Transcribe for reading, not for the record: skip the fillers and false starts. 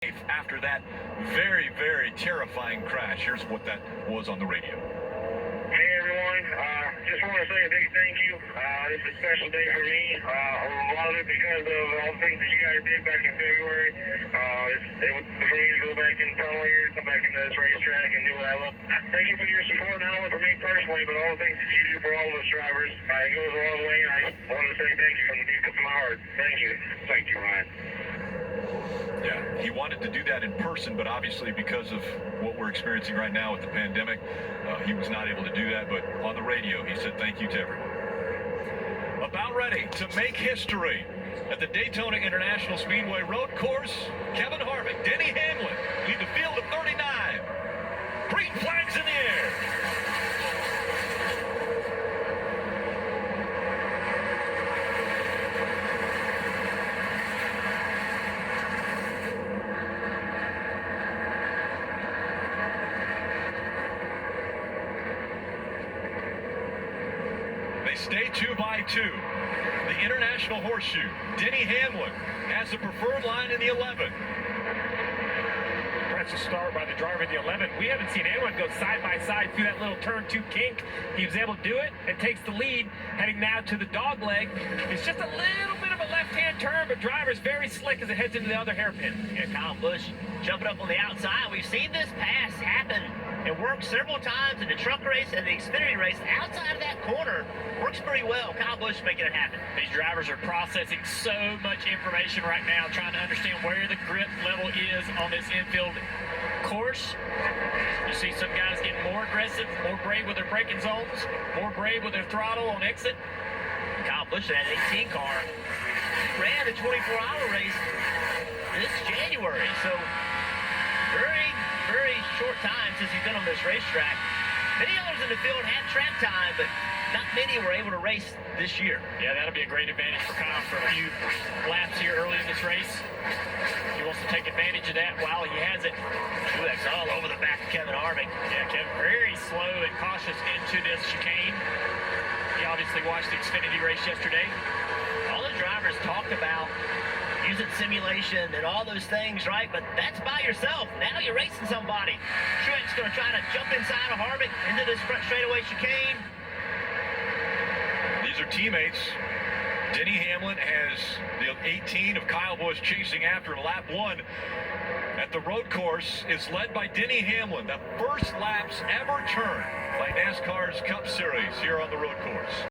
After that very, very terrifying crash. Here's what that was on the radio. Hey everyone, just want to say a big thank you. This is a special day for me. A lot of it because of all the things that you guys did back in February. It was for me to go back in tunnel here, come back into this racetrack and do what I love. Thank you for your support, not only for me personally, but all the things that you do for all of us drivers. It goes a long way, and I want to say thank you from the deep of my heart. Thank you. Thank you, Ryan. Yeah, he wanted to do that in person, but obviously because of what we're experiencing right now with the pandemic, he was not able to do that. But on the radio, he said thank you to everyone. About ready to make history at the Daytona International Speedway Road Course, Kevin Harvick, Denny Hamlin lead the field of 39. Green flags in the air. They stay 2 by 2. The International Horseshoe. Denny Hamlin has the preferred line in the 11. That's a start by the driver in the 11. We haven't seen anyone go side by side through that little turn 2 kink. He was able to do it and takes the lead, heading now to the dog leg. It's just a little bit of a left-hand turn, but driver's very slick as it heads into the other hairpin. Yeah, Kyle Busch jumping up on the outside. We've seen this pass happen and work several times in the truck race and the Xfinity race. Outside of that corner, works pretty well. Kyle Busch making it happen. These drivers are processing so much information right now, trying to understand where the grip level is on this infield course. You see some guys getting more aggressive, more brave with their braking zones, more brave with their throttle on exit. Kyle Busch in that 18 car ran the 24-hour race this January, so very short time since he's been on this racetrack. Many others in the field had track time, but not many were able to race this year. Yeah, that'll be a great advantage for Kyle for a few laps here early in this race. He wants to take advantage of that while he has it. Truex all over the back of Kevin Harvick. Yeah, Kevin very slow and cautious into this chicane. He obviously watched the Xfinity race yesterday. All the drivers talked about using simulation and all those things, right? But that's by yourself. Now you're racing somebody. Truex going to try to jump inside of Harvick into this front straightaway chicane. These are teammates. Denny Hamlin has the 18 of Kyle Busch chasing after him. Lap 1 at the road course is led by Denny Hamlin, the first laps ever turned by NASCAR's Cup Series here on the road course.